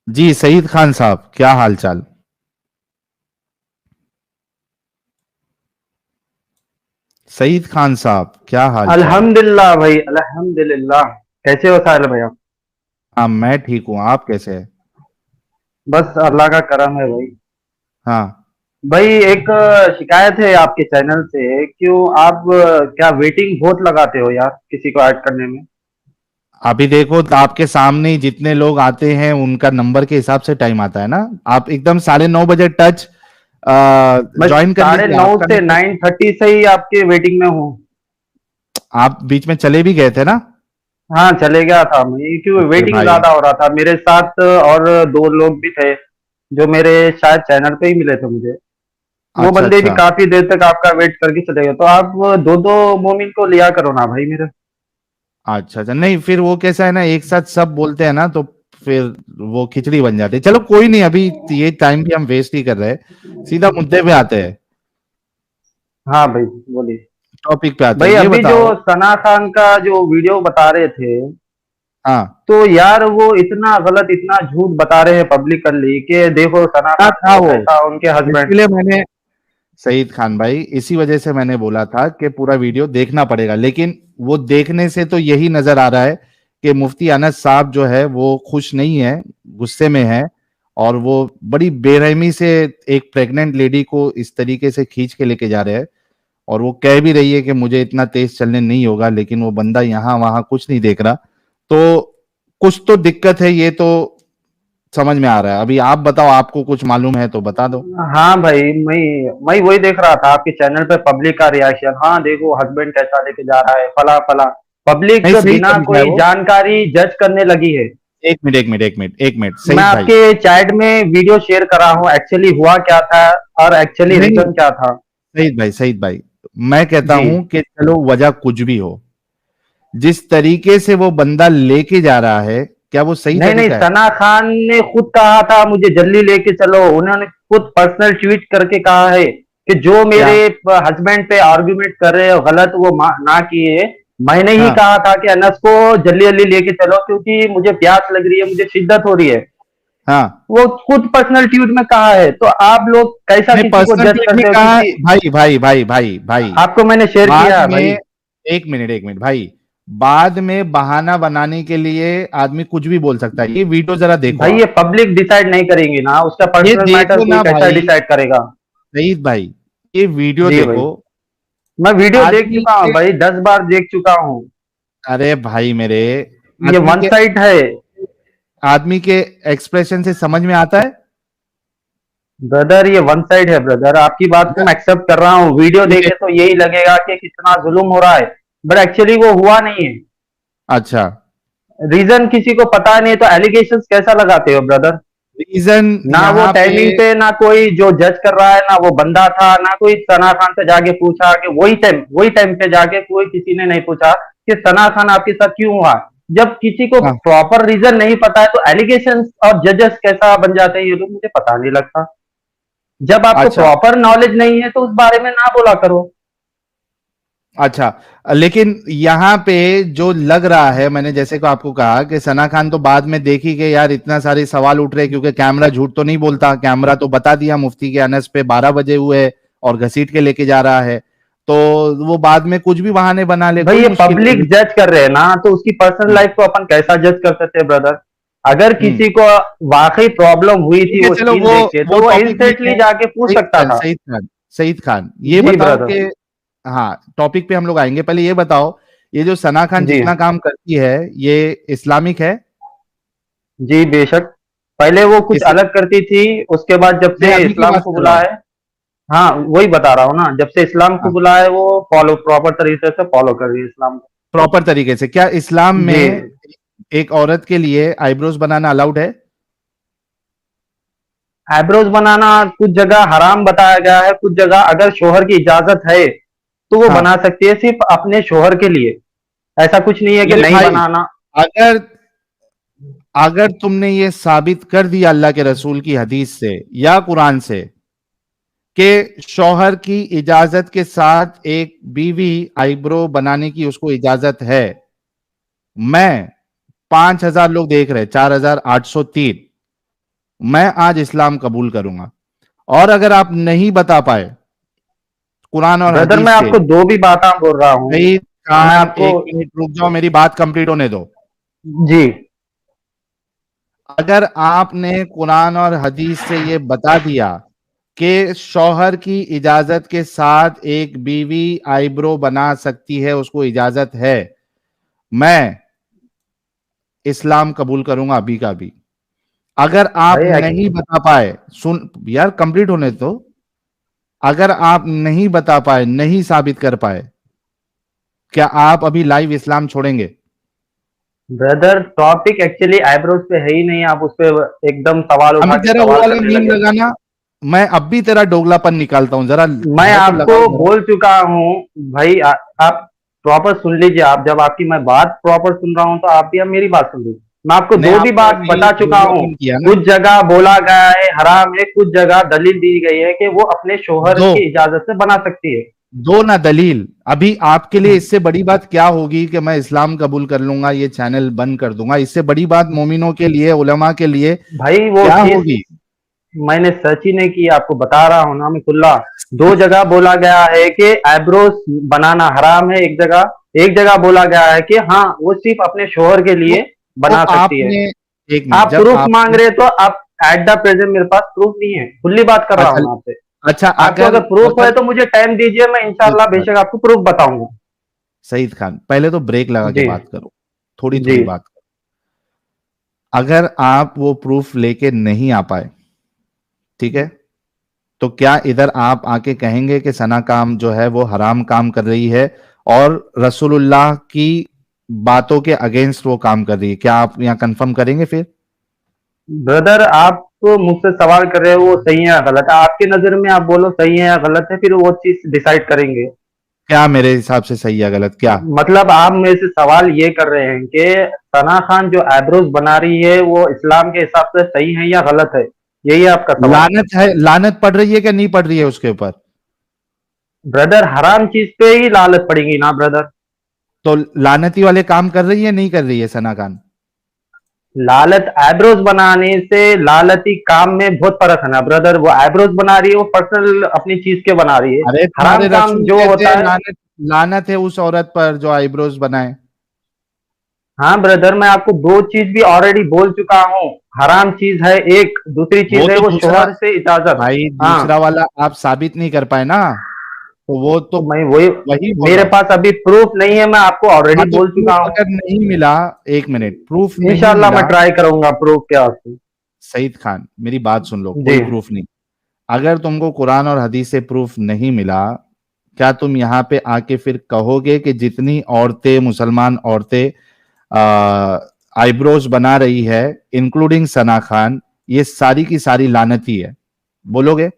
जी सईद खान साहब, क्या हाल चाल। सईद खान साहब, क्या हाल चाल। अल्हम्दुलिल्लाह भाई, अल्हम्दुलिल्लाह। कैसे हो साहिल भैया? हाँ मैं ठीक हूँ, आप कैसे हैं। बस अल्लाह का करम है भाई। हाँ, भाई एक शिकायत है आपके चैनल से। क्यों आप क्या वेटिंग बहुत लगाते हो यार किसी को ऐड करने में? अभी देखो तो आपके सामने ही जितने लोग आते हैं उनका नंबर के हिसाब से टाइम आता है ना। आप एकदम 9:30 बजे टच मैं ज्वाइन कर साढ़े लीजिए, नौ आपका से नंबर। 9:30 से ही आपके वेटिंग में हूँ। आप बीच में चले भी गए थे ना। हाँ, चले गया था मैं, क्योंकि अरे वेटिंग भाई। ज्यादा हो रहा था मेरे साथ। और दो लोग भी थे जो मेरे शायद चैनल पे ही मिले थे मुझे। वो अच्छा बंदे भी अच्छा। काफी देर तक आपका वेट करके चले गए, तो आप दो दो मोमिन को लिया करो ना भाई मेरे। अच्छा अच्छा, नहीं फिर वो कैसा है ना, एक साथ सब बोलते हैं ना तो फिर वो खिचड़ी बन जाती है। चलो कोई नहीं, अभी ये टाइम भी हम वेस्ट ही कर रहे हैं। सीधा मुद्दे पे आते हैं। हाँ भाई, बोलिए। टॉपिक पे आते हैं, भाई ये अभी जो बताओ। सना खान का जो वीडियो बता रहे थे, हाँ, तो यार वो इतना गलत, इतना झूठ बता रहे हैं पब्लिकली कि देखो सना क्या खान था को वो, कैसा उनके हस्बैंड। इसीलिए मैंने, सईद खान भाई इसी वजह से मैंने बोला था कि पूरा वीडियो देखना पड़ेगा, लेकिन वो देखने से तो यही नजर आ रहा है कि मुफ्ती अनस साहब जो है वो खुश नहीं है, गुस्से में है। और वो बड़ी बेरहमी से एक प्रेग्नेंट लेडी को इस तरीके से खींच के लेके जा रहे हैं। और वो कह भी रही है कि मुझे इतना तेज चलने नहीं होगा, लेकिन वो बंदा यहाँ वहां कुछ नहीं देख रहा। तो कुछ तो दिक्कत है, ये तो समझ में आ रहा है। अभी आप बताओ, आपको कुछ मालूम है तो बता दो। हाँ भाई, मैं वही देख रहा था आपके चैनल पे, पब्लिक का रिएक्शन। हाँ देखो हस्बैंड कैसा लेके जा रहा है, फला फला। पब्लिक नहीं, सही बिना तरीका है कोई वो। जानकारी जज करने लगी है। एक मिनट एक मिनट एक मिनट एक मिनट, मैं सईद भाई। आपके चैट में वीडियो शेयर कर रहा हूँ, एक्चुअली हुआ क्या था और एक्चुअली नहीं, रीजन क्या था। सईद भाई, मैं कहता जी। हूं कि चलो वजह कुछ भी हो, जिस तरीके से वो बंदा लेके जा रहा है, क्या वो सही नहीं नहीं, तरीका है। सना खान ने खुद कहा था मुझे जल्दी लेके चलो। उन्होंने खुद पर्सनल ट्वीट करके कहा है कि जो क्या। मेरे हस्बैंड पे आर्गुमेंट कर रहे हो गलत, वो ना किए। मैंने ही हाँ कहा था कि अनस को जल्दी जल्दी लेके चलो क्योंकि मुझे प्यास लग रही है, मुझे शिद्दत हो रही है। हाँ। वो खुद पर्सनल ट्वीट में कहा है, तो आप लोग कैसा नहीं, किसी को पर्सनल जज ट्वीट में करते हो कहा। किसी। भाई भाई भाई भाई भाई, आपको मैंने शेयर बाद किया है भाई। में, एक मिनट भाई, बाद में बहाना बनाने के लिए आदमी कुछ भी बोल सकता है। ये वीडियो जरा देखो भाई ये आप। पब्लिक डिसाइड नहीं करेंगी ना, उसका ये पर्सनल मैटर देखो कोई ना कैसा भाई, डिसाइड करेगा। सईद भाई, ये वीडियो जी देखो। भाई, मैं वीडियो देख आदमी चुका हूँ के, भाई, 10 बार देख चुका हूँ। अरे भाई मेरे, ये आदमी वन के, साइड है। आदमी के एक्सप्रेशन से समझ में आता है। ब्रदर ये वन साइड है ब्रदर, आपकी बात को मैं एक्सेप्ट कर रहा हूँ। वीडियो ये- देखे तो यही लगेगा कि कितना जुल्म हो रहा है, बट एक्चुअली वो हुआ नहीं है। अच्छा। रीजन किसी को पता नहीं है, तो एलिगेशंस कैसा लगाते हो ब्रदर? रीजन ना वो यहाँ पे, टाइमिंग पे, ना कोई जो जज कर रहा है, ना वो बंदा था, ना कोई सना खान से जाके पूछा कि वही टाइम पे जाके कोई किसी ने नहीं पूछा कि सना खान आपके साथ क्यों हुआ। जब किसी को हाँ, प्रॉपर रीजन नहीं पता है तो एलिगेशन और जजेस कैसा बन जाते हैं ये लोग, मुझे पता नहीं लगता। जब आपको अच्छा प्रॉपर नॉलेज नहीं है तो उस बारे में ना बोला करो। अच्छा। लेकिन यहाँ पे जो लग रहा है, मैंने जैसे को आपको कहा कि सना खान तो बाद में देखी कि यार इतना सारे सवाल उठ रहे, क्योंकि कैमरा झूठ तो नहीं बोलता, कैमरा तो बता दिया मुफ्ती के अनस पे 12 बजे हुए और घसीट के लेके जा रहा है। तो वो बाद में कुछ भी बहाने बना ले, भाई कोई ये मुश्किल नहीं, पब्लिक लेकिन जज कर रहे हैं ना, तो उसकी पर्सनल हम्म लाइफ को अपन कैसा जज कर सकते हैं ब्रदर? अगर हम्म, किसी को वाकई प्रॉब्लम हुई ठीक थी है वो चलो, सीन वो देख के, वो तो वो टॉपिक नहीं इंस्टेंटली है। जाके पूछ सईद सकता खान, था। सईद खान, सईद खान, ये जी बताओ ब्रदर। कि, हाँ टॉपिक पे हम लोग आएंगे, पहले ये बताओ, ये जो सना खान जी। जितना काम करती है, ये इस्लामिक है। जी बेशक। पहले वो कुछ इस, अलग करती थी, उसके बाद जब मैं से अभी की इस्लाम बात को कर रहा बुला हूँ। है। हाँ वही बता रहा हूँ ना, जब से इस्लाम को हाँ, बुला है वो फॉलो, प्रॉपर तरीके से फॉलो कर रही है इस्लाम को। प्रॉपर तरीके से, क्या इस्लाम जी। में एक औरत के लिए आईब्रोज बनाना अलाउड है। आईब्रोज बनाना कुछ जगह हराम बताया गया है, कुछ जगह अगर शोहर की इजाजत है तो वो बना हाँ, सकती है, सिर्फ अपने शोहर के लिए। ऐसा कुछ नहीं है कि मेरे नहीं भाई, बनाना। अगर अगर तुमने ये साबित कर दिया अल्लाह के रसूल की हदीस से या कुरान से कि शौहर की इजाजत के साथ एक बीवी आईब्रो बनाने की उसको इजाजत है, मैं, 5,000 लोग देख रहे, 4,803, मैं आज इस्लाम कबूल करूंगा। और अगर आप नहीं बता पाए कुरान और ब्रदर मैं हदीस से, आपको दो भी बातें बोल रहा हूँ। सईद मैं खान आपको, 1 मिनट रुक जाओ, मेरी बात कंप्लीट होने दो। जी अगर आपने कुरान और हदीस से ये बता दिया कि शौहर की इजाजत के साथ एक बीवी आईब्रो बना सकती है, उसको इजाजत है, मैं इस्लाम कबूल करूंगा अभी का भी। अगर आप भाई नहीं बता पाए, सुन यार कंप्लीट होने तो, अगर आप नहीं बता पाए, नहीं साबित कर पाए, क्या आप अभी लाइव इस्लाम छोड़ेंगे? ब्रदर टॉपिक एक्चुअली आईब्रोज पे है ही नहीं, आप उस पे एकदम सवाल उठा अभी के जरा वो सवाल वाला करने मीम लगे। लगाना, मैं अब भी तेरा दोगलापन निकालता हूं, जरा मैं है तो आपको लगाओ जरा। बोल चुका हूँ भाई, आप प्रॉपर सुन लीजिए। आप जब आपकी मैं बात प्रॉपर सुन रहा हूँ तो आप भी अब मेरी बात सुन लीजिए। मैं आपको नहीं, दो भी आपने बात अभी बता चुका हूँ। दोगलापन किया ना। कुछ जगह बोला गया है हराम है, कुछ जगह दलील दी गई है कि वो अपने शोहर दो की इजाजत से बना सकती है। दो ना दलील। अभी आपके लिए इससे बड़ी बात क्या होगी कि मैं इस्लाम कबूल कर लूंगा, ये चैनल बंद कर दूंगा? इससे बड़ी बात मोमिनों के लिए, उलमा के लिए भाई वो क्या चीज होगी? मैंने सर्च ही नहीं की, आपको बता रहा हूँ ना मैं खुला। दो जगह बोला गया है कि आईब्रोज बनाना हराम है, एक जगह बोला गया है कि हाँ वो सिर्फ अपने शोहर के तो, लिए तो बना सकती है। आपने, 1 मिनट, आप जब प्रूफ मांग आपने, रहे तो आप एट द प्रेजेंट मेरे पास प्रूफ नहीं है, खुली बात कर रहा अच्छा, हूँ मैं आपसे। अच्छा, आपको अगर अगर प्रूफ है अगर तो मुझे टाइम दीजिए, मैं इंशाल्लाह बेशक आपको प्रूफ बताऊंगा। सईद खान, पहले तो ब्रेक लगा के जी बात करो, थोड़ी जी थोड़ी बात करो। अगर आप वो प्रूफ लेके नहीं आ पाए, ठीक है, तो क्या इधर आप आके कहेंगे कि सना काम जो है वो हराम काम कर रही है और रसूलुल्लाह की बातों के अगेंस्ट वो काम कर रही है? क्या आप यहां कंफर्म करेंगे फिर? ब्रदर, आप तो मुझसे सवाल कर रहे हो वो सही है या गलत है, आपकी नजर में आप बोलो सही है या गलत है, फिर वो चीज डिसाइड करेंगे। क्या मेरे हिसाब से सही या गलत क्या? मतलब आप मेरे से सवाल ये कर रहे हैं कि सना खान जो आईब्रोज बना रही है वो इस्लाम के हिसाब से सही है या गलत है, यही है आपका सवाल। लानत है, लानत पड़ रही है कि नहीं पड़ रही है उसके ऊपर? ब्रदर हराम चीज पे ही लालच पड़ेगी ना ब्रदर। तो लानती वाले काम कर रही है, नहीं कर रही है सना खान? लालच आईब्रोज बनाने से लालची काम में बहुत फर्क है ना ब्रदर। वो आईब्रोज बना रही है, वो पर्सनल अपनी चीज के बना रही है। अरे हराम तुम्हारे काम रसूल जो कहते होता हैं है। लानत, लानत है उस औरत पर जो आईब्रोज बनाए। हाँ ब्रदर, मैं आपको दो चीज भी ऑलरेडी बोल चुका हूँ। हराम चीज है एक, दूसरी वो चीज है तो वो दूसरा, शोहर से इजाजत। भाई हाँ दूसरा वाला आप साबित नहीं कर पाए ना, तो वो तो तो मैं वही, वही बोल मेरे रहा हूं। पास अभी प्रूफ नहीं है, मैं आपको ऑलरेडी हाँ, तो बोल प्रूफ चुका हूँ। अगर नहीं मिला, 1 मिनट, प्रूफ नहीं इंशाल्लाह मिला, मैं ट्राई करूंगा प्रूफ के वास्ते। सईद खान मेरी बात सुन लो, जी कोई प्रूफ नहीं। अगर तुमको कुरान और हदीस से प्रूफ नहीं मिला, क्या तुम यहाँ पे आके फिर कहोगे कि जितनी औरतें, मुसलमान औरतें आईब्रोज बना रही है, इंक्लूडिंग सना खान, ये सारी की सारी लानती है, बोलोगे?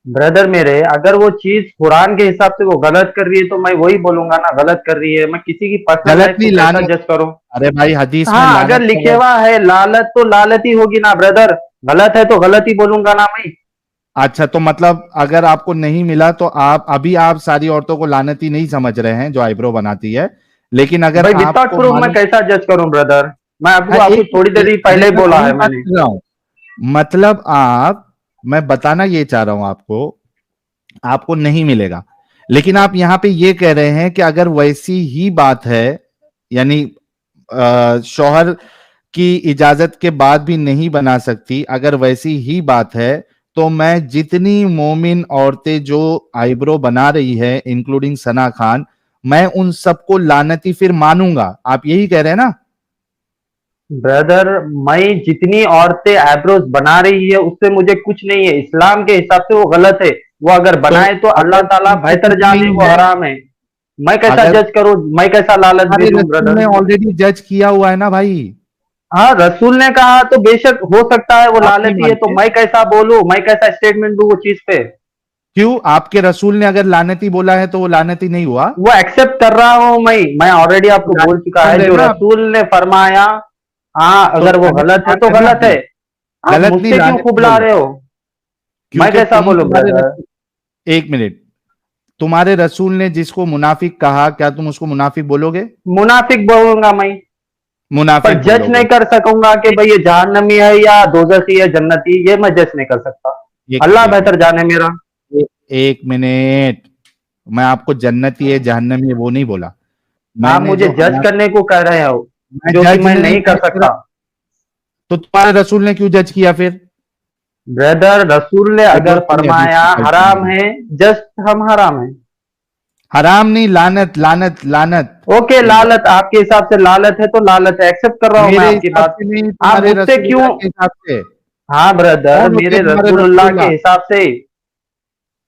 ब्रदर मेरे, अगर वो चीज कुरान के हिसाब से वो गलत कर रही है तो मैं वही बोलूंगा ना गलत कर रही है। मैं किसी की पर्सनल गलत लाइफ को नहीं, कैसा लानत। जज करूं। अरे भाई हदीस में हाँ अगर लानत का लिखे है। हुआ है लालत तो लालत ही होगी ना ब्रदर। गलत है तो गलत ही बोलूंगा ना मैं। अच्छा, तो मतलब अगर आपको नहीं मिला तो आप अभी, आप सारी औरतों को लानती नहीं समझ रहे हैं जो आईब्रो बनाती है, लेकिन अगर भाई विदाउट आपको प्रूफ मैं मालूम, कैसा जज करूं ब्रदर। मैं हाँ, आपको आपको थोड़ी देर ही पहले ही मैं बोला वही है बात मैंने। कर रहा हूं। मतलब आप, मैं बताना ये चाह रहा हूं आपको, आपको नहीं मिलेगा, लेकिन आप यहां पे ये कह रहे हैं कि अगर वैसी ही बात है, यानी शौहर की इजाजत के बाद भी नहीं बना सकती, अगर वैसी ही बात है, तो मैं जितनी मोमिन औरतें जो आईब्रो बना रही है, इंक्लूडिंग सना खान, मैं उन सबको लानती फिर मानूंगा, आप यही कह रहे हैं ना? ब्रदर मैं जितनी औरतें आईब्रोज बना रही है उससे मुझे कुछ नहीं है, इस्लाम के हिसाब से वो गलत है। वो अगर तो बनाए तो अल्लाह अगर ताला तुमको कुछ बेहतर जाने, नहीं वो है, हराम है। मैं कैसा अगर जज करूं, मैं कैसा लालच दे हमारे दूं रसूल ब्रदर। ने ऑलरेडी जज किया हुआ है ना भाई। हाँ रसूल ने कहा तो बेशक हो सकता है वो आप नहीं लालची है, तो मानते? मैं कैसा बोलूं, मैं कैसा स्टेटमेंट दूं वो चीज पे। क्यों? आपके रसूल ने अगर लानती बोला है तो वो लानती नहीं हुआ? वो एक्सेप्ट कर रहा हूं मैं ऑलरेडी आपको बोल लानती चुका मान है रहे जो ना आप? रसूल ने फरमाया। हाँ तो अगर वो लानती गलत है मान तो रहे ना गलत अभी? है। आप गलत नहीं, मुझसे क्यों लानती खुबला बोलो, रहे हो। मैं क्योंकि कैसा तुम, बोलूं तुम्हारे ब्रदर। रसूल, 1 मिनट, तुम्हारे रसूल ने जिसको मुनाफिक कहा, क्या तुम उसको मुनाफिक बोलोगे? मुनाफिक बोलूंगा मैं। पर मुनाफिक जज बोलोगे। नहीं कर सकूंगा कि भाई ये जहन्नमी है या दोजखी है जन्नती, ये मैं जज नहीं कर सकता। एक अल्लाह मिनट, एक बेहतर जाने मेरा। मिनट, एक मिनट। मैं आपको जन्नती है जहन्नमी है वो नहीं बोला। आप मैंने मुझे जो जज करने को कह रहे हो, मैं जो कि जज मैं नहीं, नहीं कर सकता। तो तुम्हारे रसूल ने क्यों जज किया फिर? ब्रदर, रसूल ने अगर आइब्रोज के लिए हदीस फरमाया निकाल के हराम बोलो। है, जस्ट हम हराम है। हराम नहीं, लानत लानत लानत। ओके, एक बार लालत आपके हिसाब से लालत है तो लालत है, एक्सेप्ट कर रहा हूं मैं मेरे आपकी हिसाब बात। से नहीं, आप तुम्हारे मुझसे क्यों? रसूलुल्लाह के हिसाब से। हाँ ब्रदर, कौन होते मेरे हैं तुम्हारे रसूलुल्लाह के रसूलुल्लाह? हिसाब से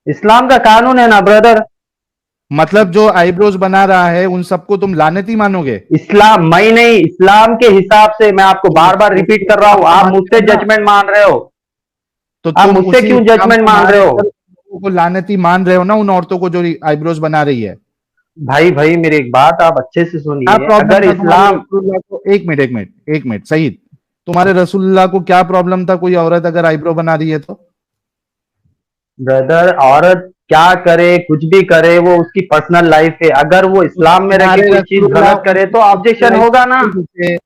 इस्लाम का कानून है ना ब्रदर। मतलब जो आईब्रोज बना रहा है उन सबको तुम लानती मानोगे? इस्लाम, मैं नहीं, इस्लाम के हिसाब से मैं आपको बार बार तो रिपीट कर रहा इस्लाम हूँ। को आप मानते मुझसे हो ना, जजमेंट मान रहे हो। तो आप तुम मुझसे उसी क्यों इस्लाम जजमेंट को मान रहे हो? मानकर लोगों को लानती मान रहे हो ना, उन औरतों को जो आईब्रोज बना रही है। भाई भाई, मेरी एक बात आप अच्छे से क्या सुनिए। प्रॉब्लम अगर था तुम्हारे इस्लाम, रसूलुल्लाह को? एक मिनट, एक मिनट, एक मिनट, सईद, तुम्हारे रसूलुल्लाह को क्या प्रॉब्लम था कोई औरत अगर आईब्रो बना रही है तो? ब्रदर, औरत क्या करे कुछ भी करे, वो उसकी पर्सनल लाइफ है। अगर वो तो इस्लाम में रह के तुम्हारे कोई चीज रसूलुल्लाह गलत करे उनकी तो पर्सनल ऑब्जेक्शन लाइफ होगा में ना। क्यों घुसे?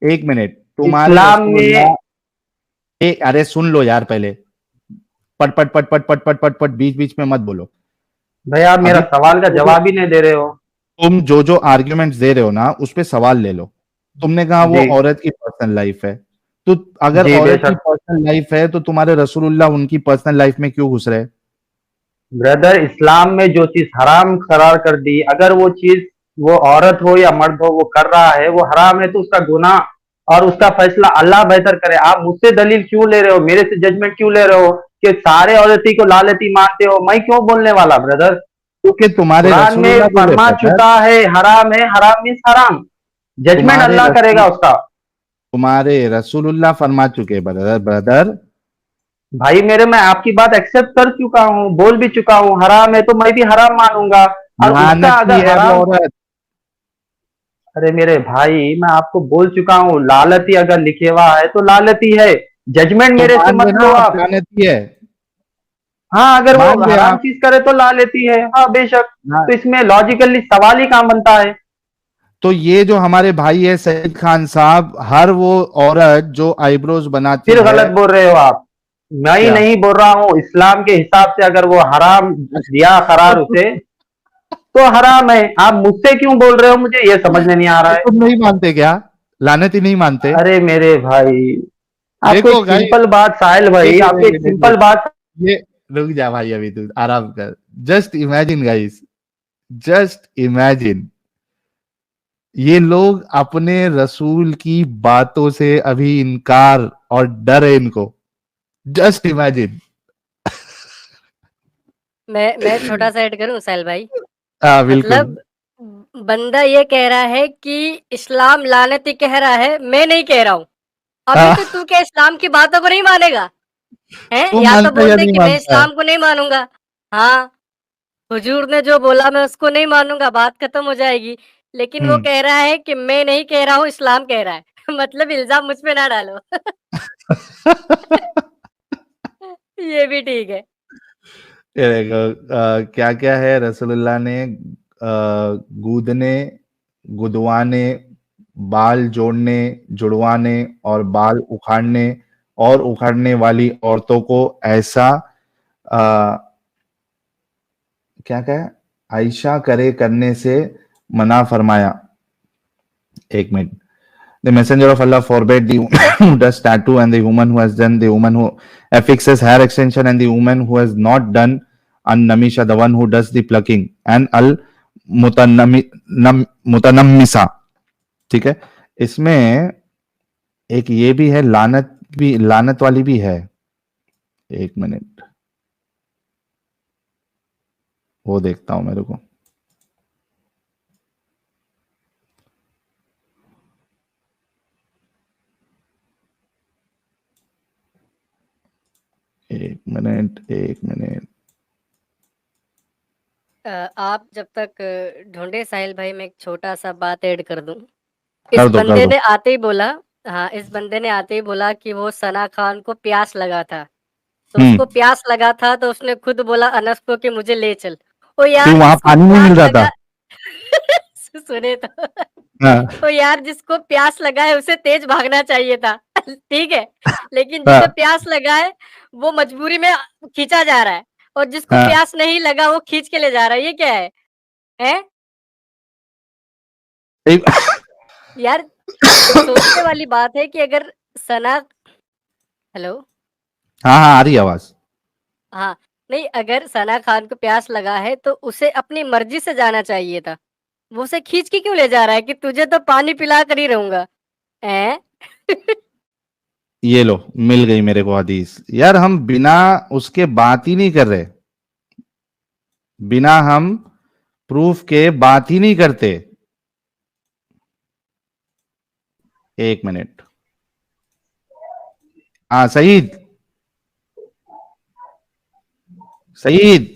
एक मिनट, तुम्हारे इस्लाम में, रसूलुल्लाह, अरे सुन लो यार पहले। पट पट पट पट पट पट पट पट बीच बीच में मत बोलो। भाई आप मेरा अभी सवाल का जो जवाब ही नहीं दे रहे हो। तुम जो आर्ग्यूमेंट्स दे रहे हो ना उस पे सवाल ले लो। तुमने कहा वो जी, औरत की पर्सनल लाइफ है, तो अगर जी औरत की बेशक। पर्सनल लाइफ है तो तुम्हारे रसूलुल्लाह उनकी पर्सनल लाइफ में क्यों घुस रहे? ब्रदर, इस्लाम में जो चीज हराम करार कर दी, अगर वो चीज, वो औरत हो या मर्द हो, वो कर रहा है, वो हराम है, तो उसका गुनाह और उसका फैसला अल्लाह बेहतर करे। आप मुझसे दलील क्यों ले रहे हो, मेरे से जजमेंट क्यों ले रहे हो कि सारे औरती को लालती मानते हो? मैं क्यों बोलने वाला ब्रदर? क्योंकि तुम्हारे कुरान में रसूलुल्लाह बोले फरमा ब्रदर। चुका है हराम है, हराम मीन्स हराम। जजमेंट तुम्हारे अल्लाह रसूल करेगा उसका। तुम्हारे रसूलुल्लाह फरमा चुके ब्रदर, ब्रदर। भाई मेरे, मैं आपकी बात एक्सेप्ट कर चुका हूँ, बोल भी चुका हूँ हराम है, तो मैं भी हराम मानूंगा। और उसका लानती अगर है वो हराम, औरत। अरे मेरे भाई, मैं आपको बोल चुका हूँ लालती अगर लिखे हुआ है तो लालती है। जजमेंट तो मेरे से मान मत गए ना लो आप, आप। लानती है। हाँ, अगर वो मान गए हराम आप चीज करे तो लालती है, हाँ बेशक। ना? तो इसमें लॉजिकली सवाल ही कहाँ बनता है? तो ये जो हमारे भाई है सईद खान साहब, हर वो औरत जो आईब्रोज बनाती फिर है। गलत बोल रहे हो आप। मैं ही क्या? नहीं बोल रहा हूँ, इस्लाम के हिसाब से अगर वो हराम दिया करार तो उसे, तो हराम है। आप मुझसे क्यों बोल रहे हो, मुझे ये समझ में नहीं आ रहा है। तुम नहीं मानते क्या? लानती नहीं मानते? अरे मेरे भाई, आपको एक देखो गाइस, सिंपल बात, साहिल भाई, देखिए आपको देखिए एक देखिए, सिंपल बात। ये, रुक जा भाई, अभी तू आराम कर। Just imagine guys, just imagine, ये लोग अपने रसूल की बातों से अभी इनकार और डर है इनको। Just imagine. मैं छोटा सा ऐड करूं साहिल भाई। हाँ बिल्कुल। मतलब बंदा ये कह रहा है कि इस्लाम लानती कह रहा है, मैं नहीं कह रहा हूँ। अभी तो तू क्या इस्लाम की बातों को नहीं मानेगा? हैं? तू या तो मानता है बोल या दे नहीं कि मैं मानता है? इस्लाम को नहीं मानूंगा। हाँ, हुजूर ने जो बोला मैं उसको नहीं मानूंगा, बात खत्म हो जाएगी। लेकिन वो हम्म। कह रहा है कि मैं नहीं कह रहा हूँ, इस्लाम कह रहा है। मतलब इल्जाम मुझ पे ना डालो। ये भी ठीक है। ये देखो क्या क्या है रसूलुल्लाह ने, गूदने, गुदवाने, बाल जोड़ने, जुड़वाने और बाल उखाड़ने और उखाड़ने वाली औरतों को ऐसा आ, क्या क्या आयशा करे करने से मना फरमाया। एक minute. The messenger of Allah forbade the woman who does tattoo and the woman who has done, the woman who affixes hair extension and the woman who has not done an-namisha, the one who does the plucking, and al mutanammisa। ठीक है। इसमें एक ये भी है, लानत भी, लानत वाली भी है। एक मिनट, वो देखता हूं मेरे को। एक मिनट, एक मिनट। आप जब तक ढूंढे साहिल भाई, मैं एक छोटा सा बात ऐड कर दूं। कर इस दो, कर बंदे दो। ने आते ही बोला, हाँ, इस बंदे ने आते ही बोला कि वो सना खान को प्यास लगा था। तो हम्म। उसको प्यास लगा था तो उसने खुद बोला अनस को कि मुझे ले चल। ओ क्यों, यार, वहां इसको पानी नहीं प्यास मिल रहा था? लगा। सुने तो। हाँ, तो यार जिसको प्यास लगा है उसे तेज भागना चाहिए था ठीक है, लेकिन हाँ, जिसे प्यास लगा है वो मजबूरी में खींचा जा रहा है, और जिसको हाँ। प्यास नहीं लगा वो खींच के ले जा रहा है, ये क्या है? हैं? एक यार सोचने वाली बात है कि अगर सना हेलो? हाँ, हाँ, आ रही है आवाज। हाँ, नहीं, अगर सना खान को प्यास लगा है तो उसे अपनी मर्ज़ी से जाना चाहिए था। वो उसे खींच के क्यों ले जा रहा है कि तुझे तो पानी पिला कर ही रहूँगा, हैं? ये लो, मिल गई मेरे को हदीस। यार हम बिना उसके बात ही नहीं कर रहे, बिना हम प्रूफ के बात ही नहीं करते। एक मिनट। हाँ सईद, सईद।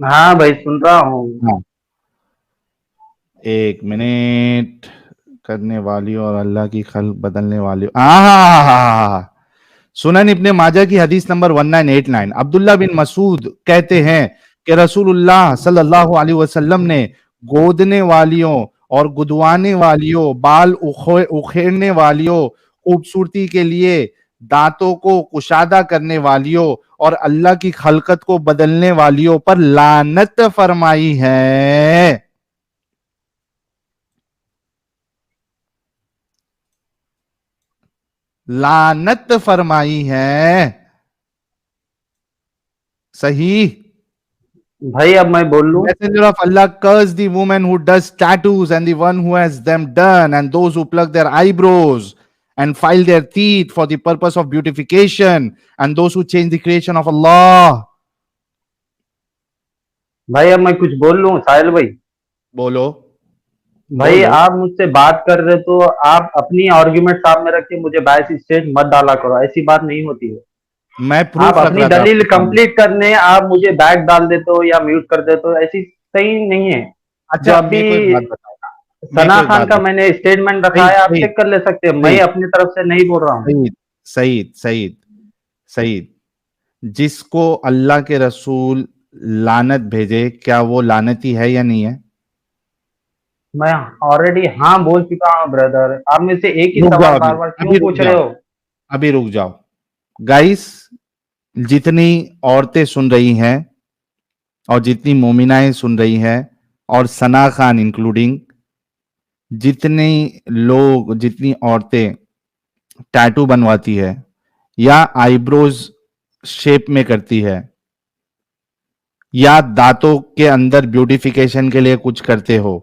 हाँ भाई सुन रहा हूँ। हाँ, एक मिनट। करने वाली और अल्लाह की खल्क बदलने वाली। हाँ, सुनन इब्ने माजा की हदीस नंबर 1989। अब्दुल्ला बिन मसूद कहते हैं कि रसूलुल्लाह सल्लल्लाहु अलैहि वसल्लम ने गोदने वालियों और गुदवाने वालियों, बाल उखेड़ने वालियों, खूबसूरती के लिए दांतों को कुशादा करने वालियों और अल्लाह की खलकत को बदलने वालियों पर लानत फरमाई है। लानत फरमाई है। सही। भाई अब मैं बोल लूं? Messenger of Allah cursed the woman who does tattoos and the one who has them done, and those who pluck their eyebrows and file their teeth for the purpose of beautification, and those who change the creation of Allah. भाई अब मैं कुछ बोल लूं साहिल भाई? बोलो, भाई बोलो। आप मुझसे बात कर रहे तो आप अपनी आर्ग्यूमेंट सामने रख के मुझे बायस स्टेज मत डाला करो, ऐसी बात नहीं होती है। मैं आप प्रूफ रख अपनी रहा था दलील आपके सामने। कंप्लीट करने आप मुझे बैक डाल देते हो या म्यूट कर देते हो, ऐसी सही नहीं है। जो अच्छा, अभी मेरे को एक बात बताओ। मेरे सना को एक खान बात का बताओ। मैंने स्टेटमेंट रखा सईद, है, आप सईद, चेक कर ले सकते हैं, मैं सईद, अपनी तरफ से नहीं बोल रहा हूँ। सईद, सईद, सईद, सईद। जिसको अल्लाह के रसूल लानत भेजे, क्या वो लानती है या नहीं है? मैं ऑलरेडी हाँ बोल चुका हूँ ब्रदर, आप मुझे से एक ही रुक सवाल जाओ, बार अभी बार क्यों अभी रुक पूछ रहे जाओ, हो? अभी रुक जाओ। गाइस, जितनी औरतें सुन रही हैं और जितनी मोमिनाएं सुन रही हैं, और सना खान इंक्लूडिंग, जितने लोग, जितनी औरतें टैटू बनवाती है या आईब्रोज शेप में करती है या दांतों के अंदर ब्यूटिफिकेशन के लिए कुछ करते हो,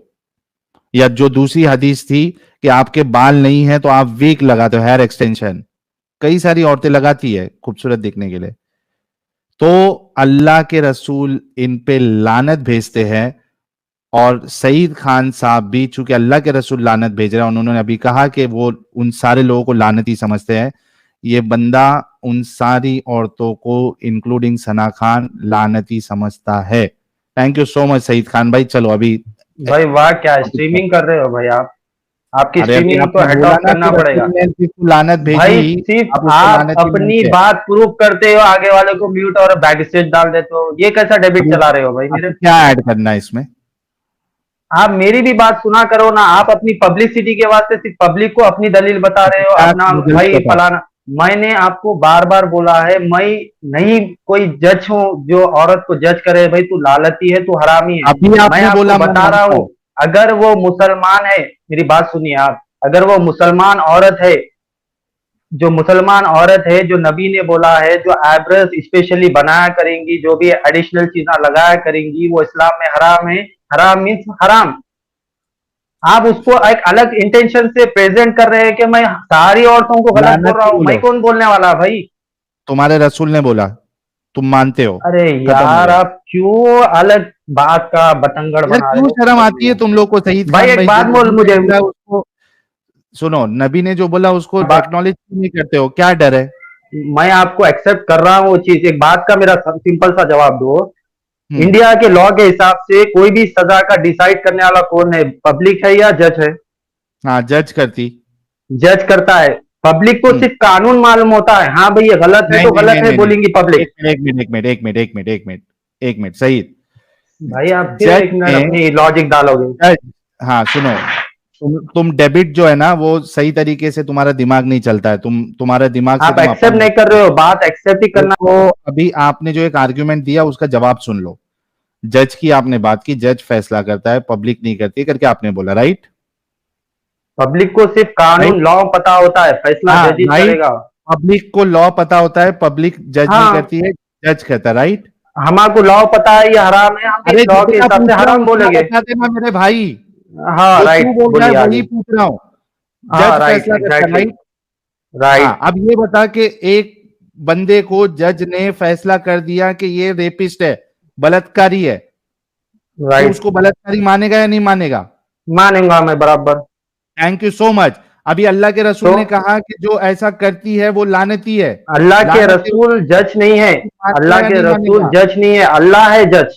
या जो दूसरी हदीस थी कि आपके बाल नहीं है तो आप वीक लगाते हो, हेयर एक्सटेंशन, कई सारी औरतें लगाती है खूबसूरत दिखने के लिए, तो अल्लाह के रसूल इन पे लानत भेजते हैं। और सईद खान साहब भी, चूंकि अल्लाह के रसूल लानत भेज रहे हैं, उन्होंने अभी कहा कि वो उन सारे लोगों को लानती समझते हैं। ये बंदा उन सारी औरतों को इंक्लूडिंग सना खान लानती समझता है। Thank you so much Saeed Khan भाई। चलो अभी भाई वाह, क्या स्ट्रीमिंग कर रहे हो भाई आप? आपकी अरे अभी स्ट्रीमिंग को आपने हेड बोला ऑफ ना करना कि पड़ेगा। रसूल ने जिसको लानत भेजी, भाई सिर्फ आप उसको आप लानती अपनी मानते हैं। बात प्रूव करते हो, आगे वाले को म्यूट और बैक स्टेज डाल देते हो, ये कैसा डेबिट अभी चला रहे हो भाई अभी मेरे? क्या ऐड करना है इसमें? आप मेरी भी बात सुना करो ना, आप अपनी पब्लिसिटी के वास्ते सिर्फ पब्लिक को अपनी दलील बता रहे हो, क्या अपना मुझे नहीं भाई पता। फलाना। मैंने आपको बार बार बोला है, मैं नहीं कोई जज हूँ जो औरत को जज करे, भाई तू लालती है, तू हरामी है। अभी मैं आपने आपको बोला, मैं बता रहा मानता हूँ, हूं। अगर वो मुसलमान है, मेरी बात सुनिए आप, अगर वो मुसलमान औरत है, जो मुसलमान औरत है, जो नबी ने बोला है, जो आइब्रोज स्पेशली बनाया करेंगी, जो भी एडिशनल चीजें लगाया करेंगी, वो इस्लाम में हराम है। हराम मीन्स हराम। आप उसको एक अलग इंटेंशन से प्रेजेंट कर रहे हैं कि मैं सारी औरतों को गलत बोल लानत रहा क्यों हूँ। मैं बोलो? कौन बोलने वाला भाई? तुम्हारे रसूल ने बोला, तुम मानते हो, अरे खत्म हो यार, गया। आप क्यों अलग बात का बतंगड़ यार बना रहे क्यों हो, शर्म समझ आती नहीं है है। तुम लोग को? सईद भाई खान एक भाई, जो बात बोल नबी ने मुझे, बोला उसको सुनो, नबी ने जो बोला उसको बा, एक्नॉलेज क्यों नहीं करते हो? क्या डर है? मैं आपको एक्सेप्ट कर रहा हूँ वो चीज, एक बात का मेरा सिंपल सा जवाब दो। हम्म। इंडिया के लॉ के हिसाब से कोई भी सजा का डिसाइड करने वाला कौन है? पब्लिक है या जज है? हाँ, जज करती। जज करता है। पब्लिक को हम्म। सिर्फ कानून मालूम होता है, हाँ भाई ये गलत है नहीं तो नहीं गलत नहीं है नहीं नहीं, बोलेंगी पब्लिक। एक मिनट, एक मिनट, एक मिनट, एक मिनट, एक मिनट, एक मिनट, सईद। भाई आप फिर जज एक मिनट ने अपनी लॉजिक डालोगे? जज हाँ सुनो, तुम डेबिट जो है ना वो सही तरीके से तुम्हारा दिमाग नहीं चलता है, तुम्हारा दिमाग से आप तुम एक्सेप्ट अपंग नहीं हो। कर रहे हो, बात एक्सेप्ट ही करना। तो अभी आपने जो एक आर्ग्यूमेंट दिया उसका जवाब सुन लो। जज की आपने बात की, जज फैसला करता है, पब्लिक नहीं करती करके आपने बोला, राइट? पब्लिक को सिर्फ राइट, कानून लॉ पता होता है, फैसला हाँ जज ही राइट। करेगा। पब्लिक को लॉ पता होता है, पब्लिक जज नहीं हाँ, करती है, जज कहता है, राइट? हमारे लॉ पता है ये हराम है, हम भी अरे लॉ के जितना हिसाब पूछ से रहा हूँ हराम उतना बोलेंगे। बता देना मेरे भाई। हाँ जो तू राइट, बोल रहा है बोलिए वही आगे। पूछ रहा हूँ। हाँ जज राइट, फैसला करता है, एग्जैक्टली। राइट? हाँ, राइट। अब ये बता कि एक बंदे को जज ने फैसला कर दिया कि ये रेपिस्ट है, बलात्कारी है, तो राइट, उसको बलात्कारी मानेगा या नहीं मानेगा? मानेगा मैं बराबर। Thank you so much. अभी अल्लाह के तो रसूल ने कहा कि जो ऐसा करती है वो लानती है। अल्लाह के लानती है, रसूल जज नहीं है। मानेगा अल्लाह या के नहीं रसूल मानेगा? जज नहीं है, अल्लाह है जज।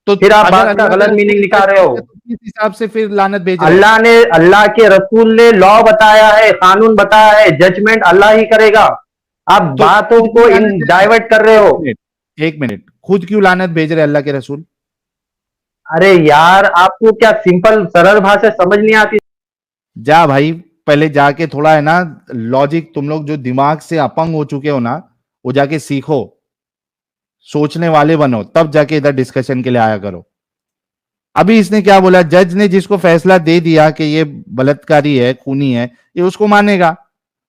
तो फिर आप अगर बात का अल्लाह के गलत रसूल मीनिंग निकाल जज रहे नहीं हो। है तो किस हिसाब से फिर लानत भेज रहे हैं? अल्लाह के रसूल ने लॉ बताया है, कानून बताया है, जजमेंट अल्लाह ही करेगा। आप तो बातों खुद क्यों को इन लानत भेज रहे डाइवर्ट कर रहे हैं? हो। एक मिनट, एक मिनट, खुद क्यों लानत भेज रहे हैं अल्लाह के रसूल? अरे यार, आपको क्या सिंपल सरल भाषा समझ नहीं आती। जा भाई, पहले जाके थोड़ा है ना लॉजिक, तुम लोग जो दिमाग से अपंग हो चुके हो ना, वो जाके सीखो, सोचने वाले बनो, तब जाके इधर डिस्कशन के लिए आया करो। अभी इसने क्या बोला, जज ने जिसको फैसला दे दिया कि ये बलात्कारी है, खूनी है, ये उसको मानेगा।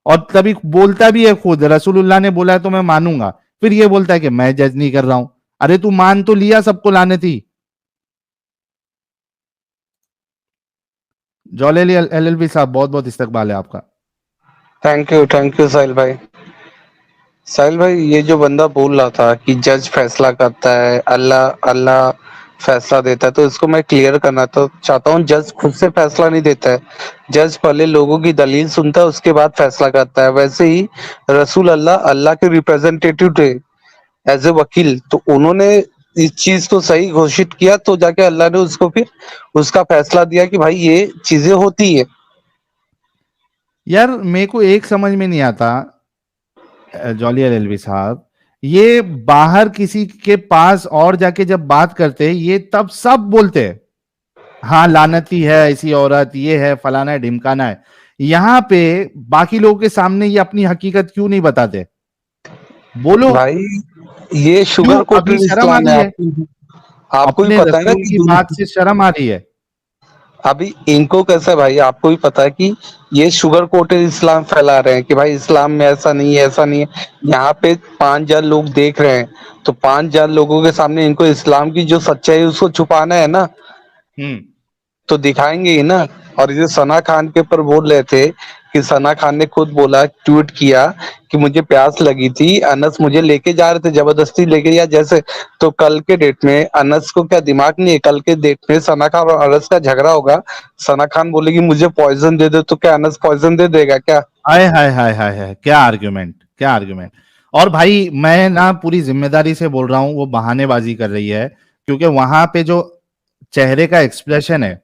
और तभी बोलता भी है, खुद रसूलुल्लाह ने बोला है तो मैं मानूंगा, फिर ये बोलता है कि मैं जज नहीं कर रहा हूं। अरे तू मान तो लिया सबको लानती। जौलेली एलएलबी साहब, बहुत बहुत इस्तकबाल है आपका। थैंक यू साहिल भाई। साहिल भाई, ये जो बंदा बोल रहा था कि जज फैसला करता है, अल्लाह अल्लाह फैसला देता है, तो इसको मैं क्लियर करना तो चाहता हूँ। जज खुद से फैसला नहीं देता है, जज पहले लोगों की दलील सुनता है, उसके बाद फैसला करता है। वैसे ही रसूल अल्लाह अल्लाह के रिप्रेजेंटेटिव थे एज ए वकील, तो उन्होंने इस चीज को सही घोषित किया, तो जाके अल्लाह ने उसको फिर उसका फैसला दिया कि भाई ये चीजें होती है। यार मेरे को एक समझ में नहीं आता, जॉली एलएलबी साहब, ये बाहर किसी के पास और जाके जब बात करते हैं ये तब सब बोलते हैं हाँ लानती है ऐसी औरत, ये है फलाना है ढिमकाना है। यहाँ पे बाकी लोगों के सामने ये अपनी हकीकत क्यों नहीं बताते? बोलो। भाई ये क्यों शुगर अभी कोटेड शर्म आ इस्लाम रही है। है? आपको भी अपने पता है ना रसूल कि की बात से शर्म आ रही है? अभी इनको कैसा है भाई, आपको भी पता है कि ये शुगर कोटेड इस्लाम फैला रहे हैं कि भाई इस्लाम में ऐसा नहीं है, ऐसा नहीं है। यहाँ पे 5,000 लोग देख रहे हैं, तो 5,000 लोगों के सामने इनको इस्लाम की जो सच्चाई है उसको छुपाना है ना, हम्म। तो दिखाएंगे ही ना। और ये सना खान के ऊपर बोल रहे थे कि सना खान ने खुद बोला, ट्वीट किया कि मुझे प्यास लगी थी, अनस मुझे लेके जा रहे थे, जबरदस्ती लेके गया जैसे। तो कल के डेट में अनस को क्या दिमाग नहीं है? कल के डेट में सना खान और अनस का झगड़ा होगा, सना खान बोलेगी मुझे पॉइजन दे दे, तो क्या अनस पॉइजन दे देगा क्या? हाय हाय हाय हाय हाय, क्या आर्ग्यूमेंट, क्या आर्ग्यूमेंट। और भाई मैं ना पूरी जिम्मेदारी से बोल रहा हूं, वो बहानेबाजी कर रही है, क्योंकि वहां पे जो चेहरे का एक्सप्रेशन है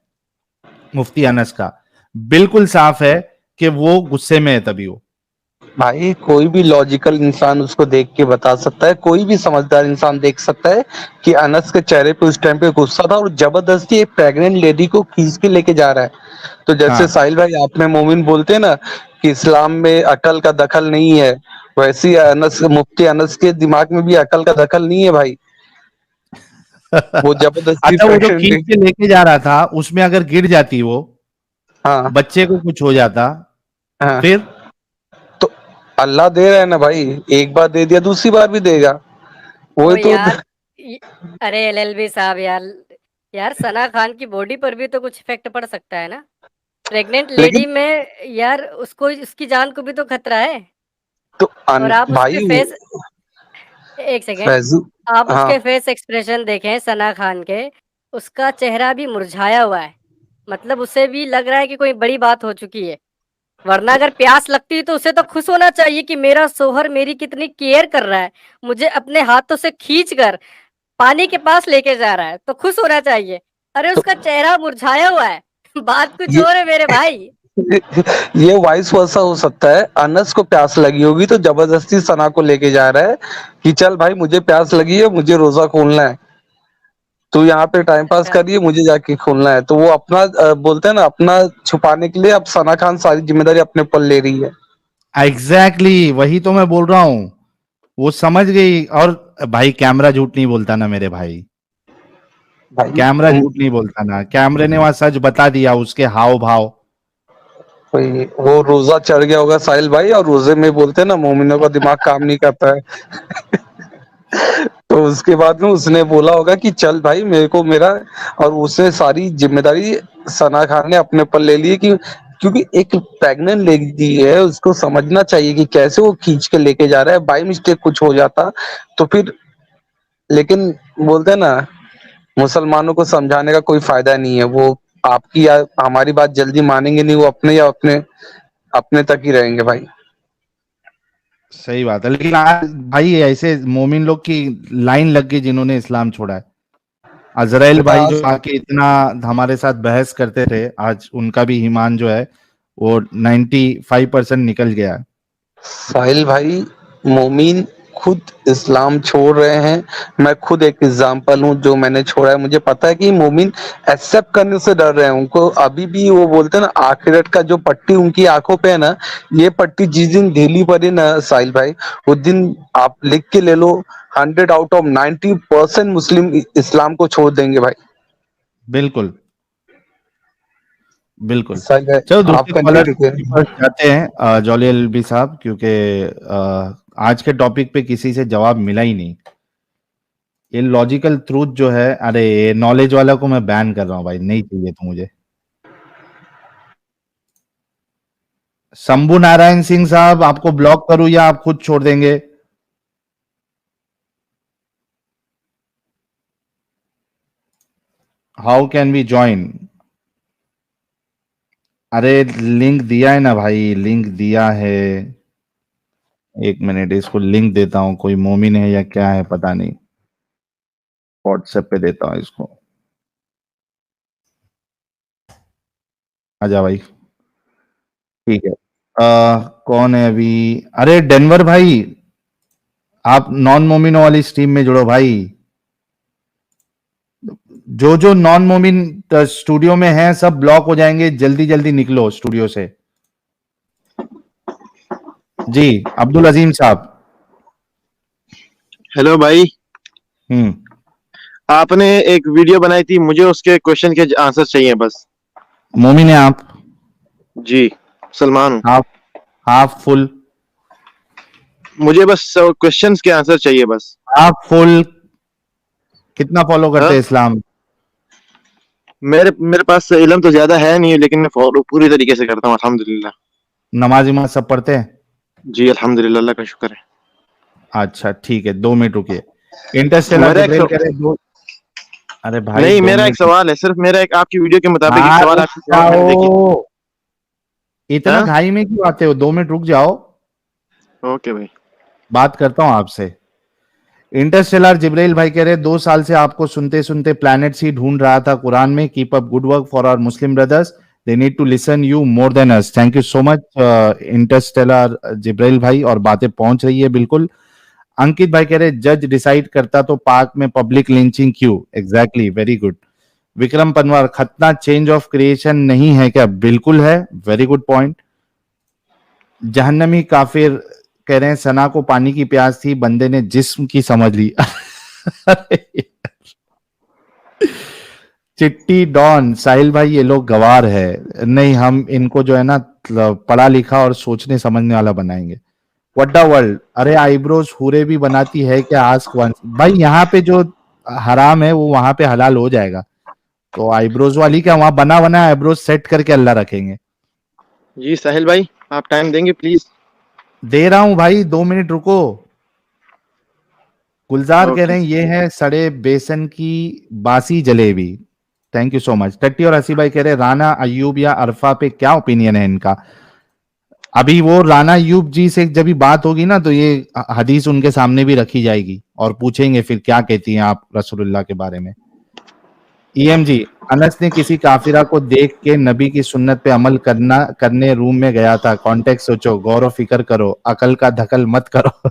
मुफ्ती अनस का, बिल्कुल साफ है कि वो गुस्से में है तभी वो। भाई कोई भी लॉजिकल इंसान उसको देख के बता सकता है, कोई भी समझदार इंसान देख सकता है कि अनस के चेहरे पे उस टाइम पे गुस्सा था, और जबरदस्ती एक प्रेग्नेंट लेडी को खींच के लेके जा रहा है। तो जैसे हाँ। साहिल भाई आपने मोमिन बोलते हैं ना कि इस्लाम में अकल का दखल नहीं है, वैसे ही अनस मुफ्ती अनस के दिमाग में भी अकल का दखल नहीं है भाई। वो जबरदस्ती अच्छा, वो जो प्रेग्नेंट खींच के लेके जा रहा था उसमें अगर गिर जाती वो, हाँ बच्चे को कुछ हो जाता, हाँ, फिर? तो अल्लाह दे रहा है ना भाई, एक बार दे दिया दूसरी बार भी देगा। ओ वो तो यार अरे एलएलबी साहब यार, यार सना खान की बॉडी पर भी तो कुछ इफेक्ट पड़ सकता है ना, प्रेग्नेंट लेडी लेकिन में। यार उसको, उसकी जान को भी तो खतरा है। तो और आप उसके भाई फेस, एक सेकेंड, फैजू आप हाँ, उसके फेस एक्सप्रेशन देखें सना खान के, उसका चेहरा भी मुरझाया हुआ है। मतलब उसे भी लग रहा है कि कोई बड़ी बात हो चुकी है। वरना अगर प्यास लगती तो उसे तो खुश होना चाहिए कि मेरा शोहर मेरी कितनी केयर कर रहा है, मुझे अपने हाथों से खींच कर पानी के पास लेके जा रहा है, तो खुश होना चाहिए। अरे तो उसका चेहरा मुरझाया हुआ है। बात कुछ ये और है मेरे भाई। ये वाइस वर्सा हो सकता है। अनस को प्यास लगी होगी तो जबरदस्ती सना को लेके जा रहा है कि चल भाई मुझे प्यास लगी है, मुझे रोजा खोलना है। तू यहाँ पे टाइम पास अच्छा करिए, मुझे जाके खोलना है। तो वो अपना बोलते हैं ना, अपना छुपाने के लिए अब सना खान सारी जिम्मेदारी अपने पर ले रही है। एग्जैक्टली वही तो मैं बोल रहा हूँ, वो समझ गई। और भाई कैमरा झूठ नहीं बोलता ना मेरे भाई, भाई कैमरा झूठ नहीं बोलता ना, कैमरे ने वहां सच बता दिया, उसके हाव भाव। कोई वो रोजा चढ़ गया होगा साहिल भाई, और रोजे में बोलते हैं ना मोमिनों का दिमाग काम नहीं करता है। तो उसके बाद में उसने बोला होगा कि चल भाई मेरे को मेरा, और उसने सारी जिम्मेदारी सना खान ने अपने पर ले ली कि क्योंकि एक प्रेग्नेंट लेडी है, उसको समझना चाहिए कि कैसे वो खींच के लेके जा रहा है। बाई मिस्टेक कुछ हो जाता तो फिर, लेकिन बोलते हैं ना, मुसलमानों को समझाने का कोई फायदा नहीं है। वो आपकी या हमारी बात जल्दी मानेंगे नहीं, वो अपने या अपने अपने तक ही रहेंगे भाई। सही बात है, लेकिन आज भाई ऐसे मोमिन लोग की लाइन लग गई जिन्होंने इस्लाम छोड़ा है। अजराइल भाई जो आके इतना हमारे साथ बहस करते थे, आज उनका भी ईमान जो है वो 95% निकल गया है। साहिल भाई, मोमीन खुद इस्लाम छोड़ रहे हैं। मैं खुद एक एग्जाम्पल हूँ जो मैंने छोड़ा है। मुझे पता है कि मोमीन एक्सेप्ट करने से डर रहे हैं। उनको अभी भी वो बोलते हैं ना, आखिरत का जो पट्टी उनकी आंखों पे है ना, ये पट्टी जिस दिन ढीली पड़ी ना साहिल भाई, उस दिन आप लिख के ले लो, 100 आउट ऑफ 90% मुस्लिम इस्लाम को छोड़ देंगे भाई। बिल्कुल बिल्कुल। साहिल चलो भाई आप दूसरे कॉलर कंटिन्यू के पास जाते हैं, जॉली एलबी साहब, क्योंकि आज के टॉपिक पे किसी से जवाब मिला ही नहीं। ये लॉजिकल ट्रूथ जो है, अरे ये नॉलेज वाला को मैं बैन कर रहा हूँ भाई, नहीं चाहिए तो मुझे। शंभू नारायण सिंह साहब, आपको ब्लॉक करूं या आप खुद छोड़ देंगे? How can we join? अरे लिंक दिया है ना भाई, लिंक दिया है। एक मिनट, इसको लिंक देता हूं। कोई मोमिन है या क्या है पता नहीं, व्हाट्सएप पे देता हूं इसको। आजा भाई, ठीक है। कौन है अभी? अरे डेनवर भाई, आप नॉन मोमिनो वाली स्ट्रीम में जुड़ो भाई। जो जो नॉन मोमिन स्टूडियो में हैं सब ब्लॉक हो जाएंगे, जल्दी जल्दी निकलो स्टूडियो से। जी अब्दुल अजीम साहब। हेलो भाई, आपने एक वीडियो बनाई थी, मुझे उसके क्वेश्चन के आंसर चाहिए बस। मोमिन है आप? जी सलमान हूँ। Half half full? मुझे बस क्वेश्चंस के आंसर चाहिए बस। Half full? कितना फॉलो करते हाँ? हैं इस्लाम? मेरे पास इल्म तो ज्यादा है नहीं, लेकिन मैं फॉलो पूरी तरीके से करता हूँ अल्हम्दुलिल्लाह। नमाज इमाज सब पढ़ते हैं? जी अल्हम्दुलिल्लाह, अल्लाह का शुक्र है। अच्छा ठीक है, 2 मिनट रुकिए। इंटरस्टेलर मेरा एक जिब्राइल कह रहे दो। अरे भाई नहीं, 2 मेरा एक मिनट। सवाल है, सिर्फ मेरा एक आपकी वीडियो के मुताबिक एक हाँ सवाल रुक आपकी जवाब मैंने देखी। जाओ, इतना हाँ? घाई में क्यों आते हो? 2 मिनट रुक जाओ, ओके भाई। बात करता हूं आपसे। इंटरस्टेलर जिब्राइल भाई कह रहे 2 साल से आपको सुनते सुनते प्लैनेट्स ही ढूंढ रहा था कुरान में। Keep up good work for our Muslim brothers, they need to listen you more than us. Thank you so much Interstellar Jibrail भाई, और बातें पहुंच रही है बिल्कुल। अंकित भाई कह रहे जज डिसाइड करता तो पार्क में पब्लिक लिंचिंग क्यों? Exactly, very good. Vikram Panwar, खतना चेंज ऑफ क्रिएशन नहीं है क्या? बिल्कुल है, वेरी गुड पॉइंट। जहन्नमी काफिर कह रहे हैं सना को पानी की प्यास थी, बंदे ने जिस्म की समझ ली। चिट्टी डॉन, साहिल भाई ये लोग गवार है। नहीं, हम इनको जो है ना पढ़ा लिखा और सोचने समझने वाला बनाएंगे। वड्डा वर्ल्ड, अरे आईब्रोज हूरे भी बनाती है क्या? Ask one. भाई यहाँ पे जो हराम है वो वहां पे हलाल हो जाएगा, तो आईब्रोज वाली क्या, वहां बना बना आईब्रोज सेट करके अल्लाह रखेंगे। जी साहिल भाई, आप टाइम देंगे प्लीज? दे रहा हूं भाई, 2 मिनट रुको। गुलजार कह ओके। रहे हैं ये है सड़े बेसन की बासी jalebi. Thank you so much. टट्टी और हसी भाई कह रहे हैं राना अयूब या अरफा पे क्या ओपिनियन है इनका? अभी वो राना अयूब जी से जब भी बात होगी ना, तो ये हदीस उनके सामने भी रखी जाएगी और पूछेंगे फिर क्या कहती हैं आप रसूलुल्लाह के बारे में। ईएम जी, अनस ने किसी काफिरा को देख के नबी की सुन्नत पे अमल करने रूम में गया था। कॉन्टेक्स्ट सोचो, गौर व फिक्र करो, अकल का धकल मत करो।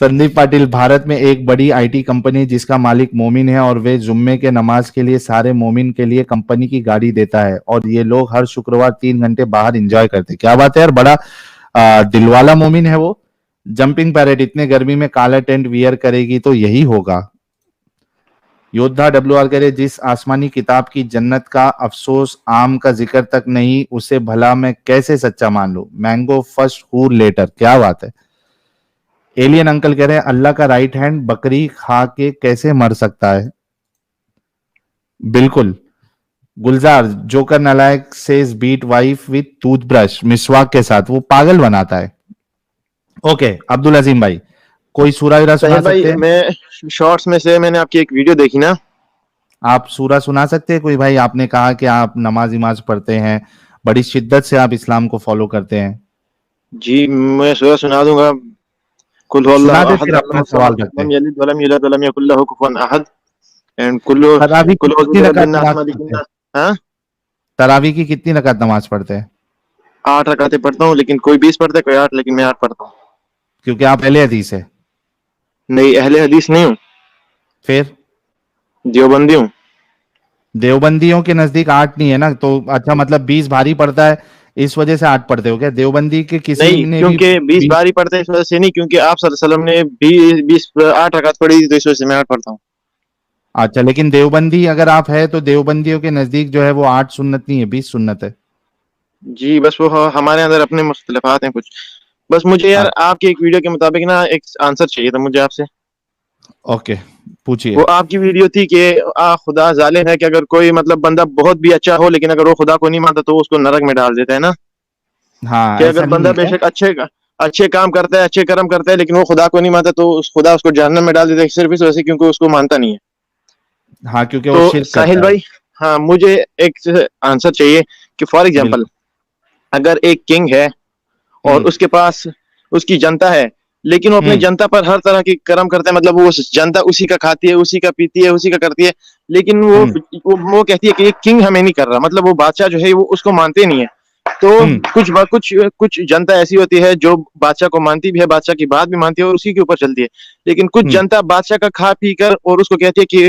संदीप पाटिल, भारत में एक बड़ी आईटी कंपनी जिसका मालिक मोमिन है और वे जुम्मे के नमाज के लिए सारे मोमिन के लिए कंपनी की गाड़ी देता है और ये लोग हर शुक्रवार 3 घंटे बाहर एंजॉय करते हैं। क्या बात है यार, बड़ा दिलवाला मोमिन है वो। जंपिंग पैरेट, इतने गर्मी में काला टेंट वियर करेगी तो यही होगा। योद्धा WR कह रहे, जिस आसमानी किताब की जन्नत का अफसोस आम का जिक्र तक नहीं, उसे भला मैं कैसे सच्चा मान लूं। मैंगो फर्स्ट हूर लेटर। क्या बात है। एलियन अंकल कह रहे हैं, अल्लाह का राइट हैंड बकरी खा के कैसे मर सकता है। बिल्कुल। गुलजार, जोकर नालायक says beat wife with toothbrush, मिसवाक के साथ, वो पागल बनाता है। ओके अब्दुल अजीम भाई, कोई सूरा वीरा सुना साहिल भाई, सकते हैं? मैं शॉर्ट्स में से मैंने आपकी एक वीडियो देखी ना, आप सूरा सुना सकते हैं कोई भाई? आपने कहा कि आप नमाज इमाज पढ़ते हैं, बड़ी शिद्दत से आप इस्लाम को फॉलो करते हैं। जी मैं सूरा सुना दूंगा। कुल सुना हुवल्लाहु दे, अहद, फिर अपना अल्लाहु सवाल समद, रखते लम हैं। यलिद वलम यूलद वलम यकुल लहु कुफुवन अहद एंड कुल्लु तरावी की कुल औज़ु कितनी बिरब्बिन रकात नास, नमाज मालिकिन पढ़ते हैं? नास। हाँ, तरावी की कितनी रकात नमाज पढ़ते हैं? 8 रकातें पढ़ता हूँ, लेकिन कोई 20 पढ़ता है, कोई 8, लेकिन मैं 8 पढ़ता हूँ। क्योंकि आप अहले हदीस है। नहीं, अहले हदीस नहीं हूँ, फिर देवबंदी हूँ। देवबंदियों के नजदीक 8 नहीं है ना, तो अच्छा मतलब 20 भारी पड़ता है, इस वजह से 8 पढ़ते हो क्या? देवबंदी के किसी नहीं, ने भी क्योंकि 20 20। बारी पढ़ते हैं इस वजह से नहीं, क्योंकि आप सल्लल्लाहु अलैहि वसल्लम ने 20 8 रकात पढ़ी थी, तो इस वजह से मैं 8 पढ़ता हूँ। अच्छा, लेकिन देवबंदी अगर आप है तो देवबंदियों के नजदीक जो है वो 8 सुन्नत नहीं है, 20 सुन्नत है। जी बस वो हमारे अंदर अपने मुख्तलिफात हैं कुछ। बस मुझे यार अच्छा, आपकी एक वीडियो के मुताबिक ना एक आंसर चाहिए था मुझे आपसे। ओके पूछिए। वो आपकी वीडियो थी कि खुदा जालिम है, कि अगर कोई मतलब बंदा बहुत भी अच्छा हो, लेकिन अगर वो खुदा को नहीं मानता तो वो उसको नरक में डाल देता है ना। हाँ, कि ऐसा अगर नहीं बंदा है। बेशक अच्छे काम करता है, अच्छे कर्म करता है, लेकिन वो खुदा को नहीं मानता तो उस खुदा उसको जहन्नम में डाल देता है, सिर्फ इस वजह से क्योंकि उसको मानता नहीं है। हाँ, क्योंकि वो तो शिर्क साहिल करता है। भाई, हाँ मुझे एक आंसर चाहिए कि फॉर एग्जाम्पल बिल्कुल। अगर एक किंग है और हम्म। उसके पास उसकी जनता है, लेकिन वो अपनी हम्म। जनता पर हर तरह की कर्म करता है, मतलब वो जनता उसी का खाती है, उसी का पीती है, उसी का करती है, लेकिन हम्म। वो कहती है कि ये किंग हमें नहीं कर रहा, मतलब वो बादशाह जो है वो उसको मानते नहीं है। तो हम्म। कुछ जनता ऐसी होती है जो बादशाह को मानती भी है, बादशाह की बात भी मानती है और उसी के ऊपर चलती है, लेकिन कुछ हम्म। जनता बादशाह का खा पी कर और उसको कहती है कि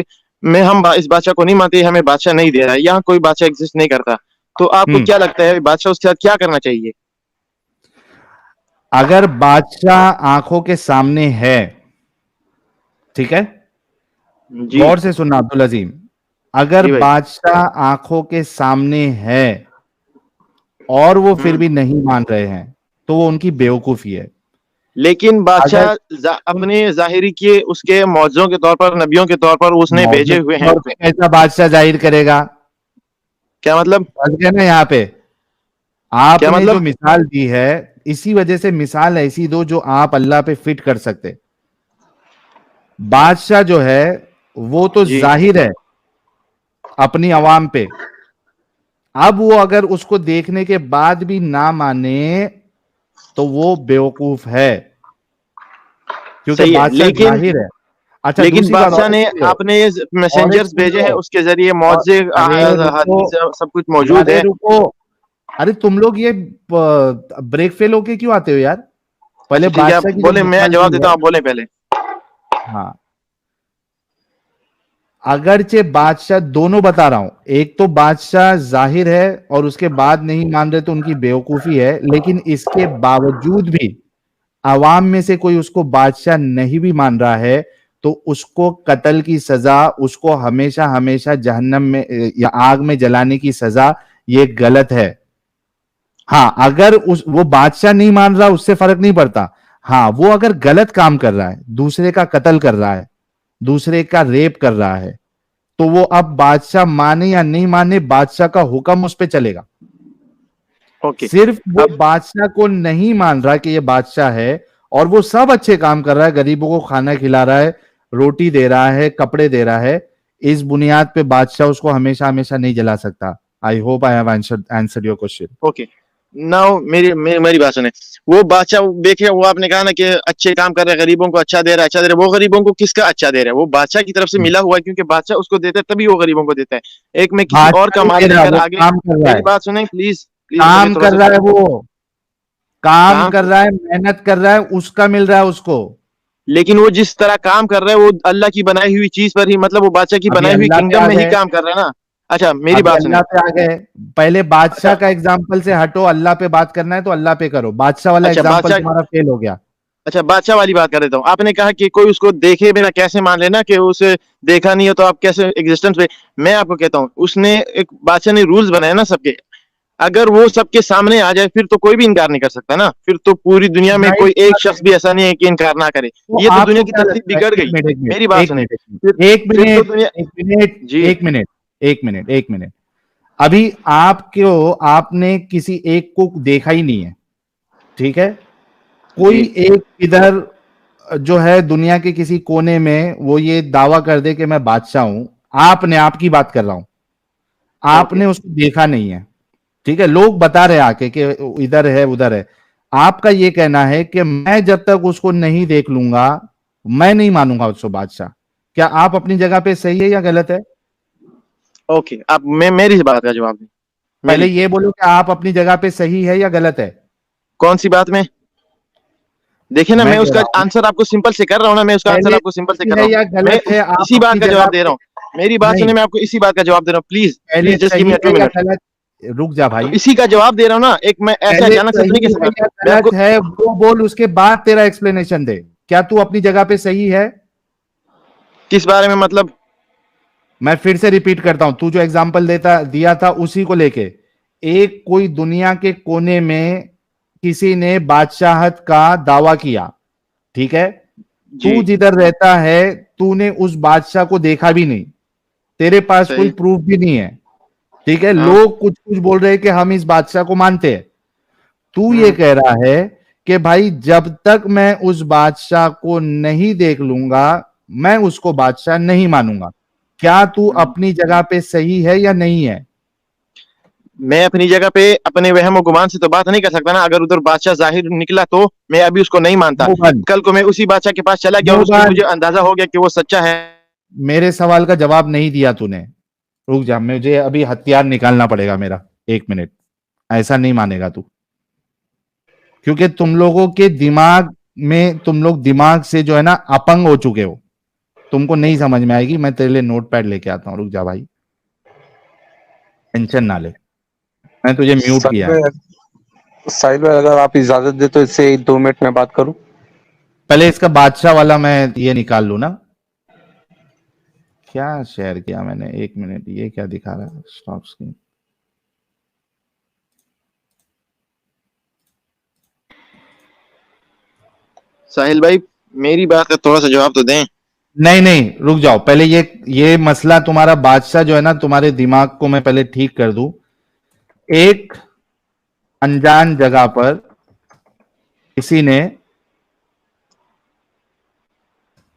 इस बादशाह को नहीं मानते, हमें बादशाह नहीं दे रहा है, यहाँ कोई बादशाह एग्जिस्ट नहीं करता। तो आपको हम्म। क्या लगता है बादशाह उसके साथ क्या करना चाहिए? अगर बादशाह आंखों के सामने है, ठीक है, जी गौर से सुनना अब्दुल अजीम, अगर जी भाई। बादशाह आंखों के सामने है और वो फिर हम्म। भी नहीं मान रहे हैं तो वो उनकी बेवकूफी है। लेकिन अगर बादशाह अपने जाहिरी किए उसके मौजों के तौर पर, नबियों के तौर पर उसने मौजूद भेजे हुए हैं तौर पे कैसा बादशाह जाहिर करेगा? क्या मतलब? समझ गए ना यहाँ पे? क्या आपने जो मतलब? मिसाल दी है, इसी वजह से मिसाल ऐसी दो जो आप अल्लाह पे फिट कर सकते। बादशाह जो है वो तो जी जाहिर है अपनी आवाम पे, अब वो अगर उसको देखने के बाद भी ना माने तो वो बेवकूफ है, क्योंकि सही है, बादशाह लेकिन जाहिर है। अच्छा, लेकिन दूसरी बात बादशाह और एक ने सुन लो, अपने और एक मैसेंजर्स सुन भेजे हैं, लो, उसके जरिए और मौजे अरे रुको, हदीस सब कुछ मौजूद अरे है। रुको, अरे तुम लोग ये ब्रेक फेल होके क्यों आते हो यार? पहले अच्छा ठीक है, आप बादशाह की जो बोले, मैं मिसाल जवाब दी देता है। हूँ, आप बोले पहले। हाँ, अगरचे बादशाह, दोनों बता रहा हूं, एक तो बादशाह जाहिर है और उसके बाद नहीं मान रहे तो उनकी बेवकूफी है, लेकिन इसके बावजूद भी आवाम में से कोई उसको बादशाह नहीं भी मान रहा है तो उसको कत्ल की सजा, उसको हमेशा हमेशा जहन्नम में या आग में जलाने की सजा, ये गलत है। हाँ, अगर वो बादशाह नहीं मान रहा उससे फर्क नहीं पड़ता। हाँ, वो अगर गलत काम कर रहा है, दूसरे का कत्ल कर रहा है, दूसरे का रेप कर रहा है, तो वो अब बादशाह माने या नहीं माने, बादशाह का हुक्म उस पर चलेगा। ओके। सिर्फ वो अब बादशाह को नहीं मान रहा कि ये बादशाह है और वो सब अच्छे काम कर रहा है, गरीबों को खाना खिला रहा है, रोटी दे रहा है, कपड़े दे रहा है, इस बुनियाद पे बादशाह उसको हमेशा हमेशा नहीं जला सकता। I hope I have answered your question. Okay, now मेरी बात सुने। वो बादशाह देखिए, वो आपने कहा ना कि अच्छे काम कर रहे हैं, गरीबों को अच्छा दे रहा है, अच्छा दे रहा है, वो गरीबों को किसका अच्छा दे रहा है? वो बादशाह की तरफ से मिला हुआ है, क्योंकि बादशाह उसको देता है तभी वो गरीबों को देता है। एक मैं किसी और बादशाह का नहीं माल दे रहा, लेकर वो आगे, काम कर रहा मेरी है। बात सुने प्लीज, प्लीज मुझे काम थोड़ा कर सा रहा है, सुने। वो काम काम कर रहा है, मेहनत कर रहा है, उसका मिल रहा है उसको। लेकिन वो जिस तरह काम कर रहा है वो अल्लाह की बनाई हुई चीज पर ही, मतलब वो बादशाह की अभी बनाई हुई अल्लाह पे किंगडम आ में ही गए, काम कर रहा है ना। अच्छा मेरी अभी बात अल्लाह सुनिए। पे आ गए। पहले बादशाह अच्छा का एग्जाम्पल से हटो, अल्लाह पे बात करना है तो अल्लाह पे करो। बादशाह वाला अच्छा एग्जाम्पल बादशाह, तुम्हारा फेल हो गया। अच्छा बादशाह वाली बात कर देता हूँ। आपने कहा कि कोई उसको देखे बिना कैसे मान लेना कि उसे देखा नहीं हो तो आप कैसे एग्जिस्टेंस पे। मैं आपको कहता हूँ उसने एक बादशाह ने रूल्स बनाए ना सबके, अगर वो सबके सामने आ जाए फिर तो कोई भी इनकार नहीं कर सकता ना, फिर तो पूरी दुनिया में जाहिर कोई सी एक बात है। शख्स भी ऐसा नहीं है कि इनकार ना करे। तो ये तो दुनिया आपको की क्या तरतीब लगता है, बिगड़ एक गई। मिनट एक मिनट मेरी बात एक सुने। मिनट फिर एक फिर तो मिनट दुनिया। एक मिनट जी एक मिनट एक मिनट एक मिनट। अभी आपको, आपने किसी एक को देखा ही नहीं है, ठीक है? कोई जी एक इधर जो है दुनिया के किसी कोने में वो ये दावा कर दे कि मैं बादशाह हूं, आपने, आपकी बात कर रहा हूं, ओके। आपने उसको देखा नहीं है, ठीक है? लोग बता रहे आके कि इधर है उधर है। आपका ये कहना है कि मैं जब तक उसको नहीं देख लूंगा मैं नहीं मानूंगा उसको बादशाह। क्या आप अपनी जगह पे सही है या गलत है? ओके आप मैं मेरी बात का जवाब दें। पहले मेरी ये बोलो कि आप अपनी जगह पे सही है या गलत है। कौन सी बात में? देखिए ना, मैं मैं कह उसका रहा हूं आंसर आपको सिंपल से कर रहा हूं ना, मैं उसका आंसर पहले आपको सिंपल से सही कर रहा है हूं। या मैं गलत है, आप इसी बात अपनी का जगह जवाब दे पे। रहा हूं। मेरी बात नहीं, सुनिए, मैं आपको इसी बात का जवाब दे रहा हूँ। प्लीज पहले प्लीज जस्ट गिव सही मी है टू या मिनट। गलत। रुक जा तो भाई। इसी का जवाब दे रहा हूँ ना, एक मैं ऐसे पहले अचानक से तो नहीं सही कह है सकता। या मैं गलत आपको है वो बोल, उसके बाद तेरा एक्सप्लेनेशन दे। क्या तू अपनी जगह पे सही है? किस बारे में मतलब? मैं फिर से रिपीट करता हूं, तू जो एग्जांपल देता दिया था उसी को लेके। एक कोई दुनिया के कोने में किसी ने बादशाहत का दावा किया, ठीक है? जी तू जिधर रहता है तूने उस बादशाह को देखा भी नहीं, तेरे पास कोई सही। प्रूफ भी नहीं है, ठीक है? हाँ। लोग कुछ कुछ बोल रहे हैं कि हम इस बादशाह को मानते हैं। तू ये हम्म। कह रहा है कि भाई जब तक मैं उस बादशाह को नहीं देख लूंगा मैं उसको बादशाह नहीं मानूंगा। क्या तू हम्म। अपनी जगह पे सही है या नहीं है? मैं अपनी जगह पे अपने वहम गुमान से तो बात नहीं कर सकता ना। अगर उधर बादशाह जाहिर निकला तो मैं अभी उसको नहीं मानता। मुंह बंद, कल को मैं उसी बादशाह के पास चला गया और मुंह उसकी बंद। मुझे अंदाजा हो गया कि वो सच्चा है। मेरे सवाल का जवाब नहीं दिया तूने। रुक जा, मुझे अभी हथियार निकालना पड़ेगा मेरा। एक मिनट। ऐसा नहीं मानेगा तू, क्योंकि तुम लोगों के दिमाग में, तुम लोग दिमाग से जो है ना अपंग हो चुके हो। तुमको नहीं समझ में आएगी। मैं तेरे लिए नोट पैड लेके आता हूं, रुक जा भाई, टेंशन ना ले। मैंने तुझे म्यूट साहिल किया है। भाई, साहिल भाई अगर आप इजाजत दे तो इससे 2 मिनट में बात करूं। पहले इसका बादशाह वाला मैं ये निकाल लू ना। क्या शेयर किया मैंने, एक मिनट, ये क्या दिखा रहा है, स्टॉप स्क्रीन। साहिल भाई मेरी बात का थोड़ा सा जवाब तो दें। नहीं नहीं, रुक जाओ पहले। ये मसला तुम्हारा बादशाह जो है ना, तुम्हारे दिमाग को मैं पहले ठीक कर दूं। एक अनजान जगह पर किसी ने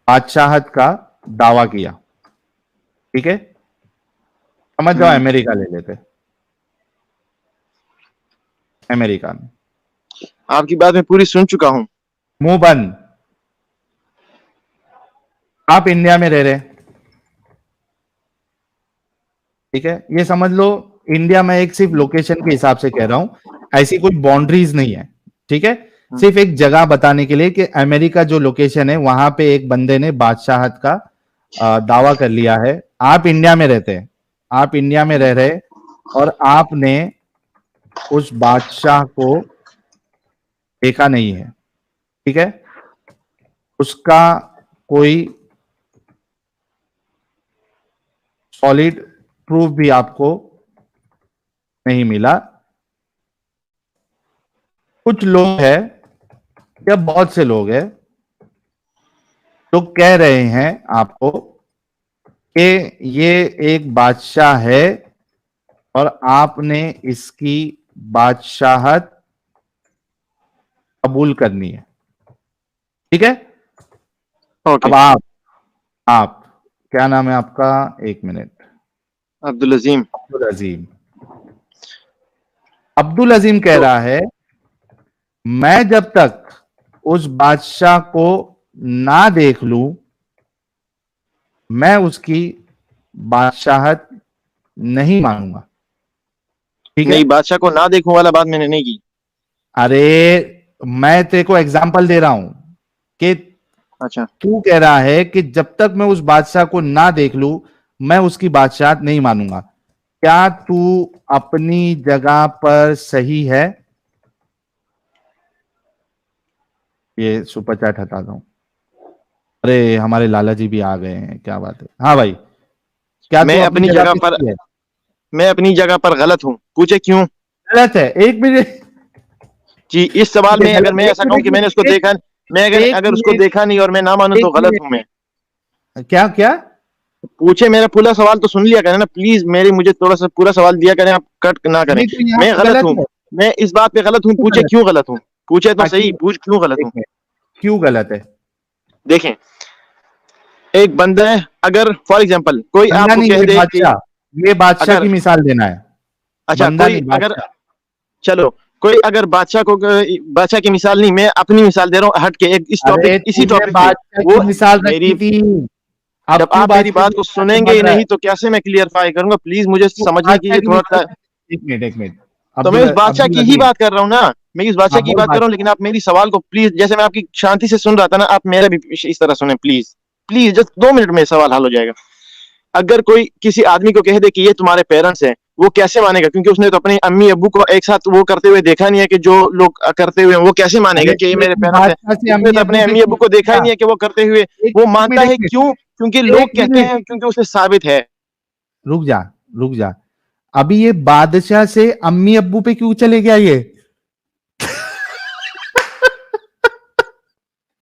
बादशाहत का दावा किया, ठीक है? समझ जाओ, हम्म। अमेरिका ले लेते। अमेरिका में। आपकी बात मैं पूरी सुन चुका हूँ। मुंह बंद। आप इंडिया में रह रहे, ठीक है? ये समझ लो, इंडिया में एक सिर्फ लोकेशन के हिसाब से कह रहा हूं, ऐसी कोई बाउंड्रीज नहीं है, ठीक है? हम्म। सिर्फ एक जगह बताने के लिए कि अमेरिका जो लोकेशन है वहां पे एक बंदे ने बादशाहत का दावा कर लिया है। आप इंडिया में रहते हैं, आप इंडिया में रह रहे, और आपने उस बादशाह को देखा नहीं है, ठीक है? उसका कोई सॉलिड प्रूफ भी आपको नहीं मिला। कुछ लोग हैं या बहुत से लोग हैं जो कह रहे हैं आपको कि ये एक बादशाह है और आपने इसकी बादशाहत कबूल करनी है, ठीक है? ओके। अब आप क्या नाम है आपका? एक मिनट। अब्दुल अजीम। अब्दुल अजीम। अब्दुल अजीम कह तो रहा है मैं जब तक उस बादशाह को ना देख लूं मैं उसकी बादशाहत नहीं मानूंगा, ठीक है? नहीं, बादशाह को ना देखूं वाला बात मैंने नहीं की। अरे मैं तेरे को एग्जांपल दे रहा हूं कि अच्छा तू कह रहा है कि जब तक मैं उस बादशाह को ना देख लूं मैं उसकी बादशाहत नहीं मानूंगा। क्या तू अपनी जगह पर सही है? ये सुपर चैट हटा दो। अरे हमारे लाला जी भी आ गए हैं, क्या बात है। हाँ भाई, क्या मैं तू अपनी जगह पर सही है? मैं अपनी जगह पर गलत हूँ, पूछे क्यों? गलत है। एक मिनट, जी, इस सवाल ये में अगर गलत। मैं एक ऐसा कहूँ कि मिनट, मैंने उसको एक देखा, मैं एक अगर उसको मिनट, देखा नहीं और मैं ना मानूं एक तो गलत मिनट। हूँ मैं। क्या क्या? पूछे, मेरा पूरा सवाल तो सुन लिया करें ना प्लीज, मुझे थोड़ा सा पूरा सवाल दिया करें, आप कट ना करें। नहीं तो यहाँ मैं पे गलत गलत हूँ, है। मैं इस बात पे गलत हूँ, क्यों पूछे गलत क्यों गलत हूँ? पूछे तो है? हाँ, सही, क्यों? पूछ क्यों गलत एक हूँ? मिनट, क्यों गलत है? देखें, एक बंदा है, अगर फॉर एग्जाम्पल कोई बंदा आपको नहीं, कह ये दे कि बादशाह, ये बादशाह अगर की मिसाल देना है। अच्छा बंदा कोई नहीं, अगर बादशाह। चलो कोई अगर बादशाह की मिसाल नहीं, मैं अपनी मिसाल दे रहा हूँ हट के एक इस अरे टॉपिक इसी तूने टॉपिक पे। बादशाह वो की मिसाल मेरी रखी थी, जब अब क्यों आप मेरी बादशाह बात की को मिसाल पे सुनेंगे मर ही रहा है? नहीं तो कैसे मैं क्लियरफाई करूंगा? प्लीज मुझे तू समझने बादशाह कीजिए की थोड़ा मिसाल सा। पे, एक मिनट, एक मिनट। तो मैं उस बादशाह अब्दुल की ही अजीज, बात कर रहा हूँ ना, मैं इस बादशाह हाँ की बोल बात कर रहा हूँ, बादशाह। लेकिन आप मेरी सवाल को प्लीज, जैसे मैं आपकी शांति से सुन रहा था ना, आप मेरा भी इस तरह सुने प्लीज। प्लीज जस्ट 2 मिनट में सवाल हल हो जाएगा। अगर कोई किसी आदमी को कह दे कि ये तुम्हारे पेरेंट्स हैं, वो कैसे मानेगा? क्योंकि उसने तो अपने अम्मी अब्बू को एक साथ वो करते हुए देखा नहीं है कि जो लोग करते हुए हैं, वो कैसे मानेगा अरे कि ये तो मेरे तू पेरेंट्स हैं? बादशाह से उसने अम्मी तो अब्बू अपने पे अम्मी क्यों अब्बू को देखा ही पूछा? नहीं है कि वो करते हुए। एक वो एक मानता मिनट, है एक मिनट, क्यों? क्योंकि एक लोग कहते मिनट, हैं, क्योंकि उसे साबित है। रुक जा, रुक जा। अभी ये बादशाह से अम्मी अब्बू पे क्यों चले गया ये?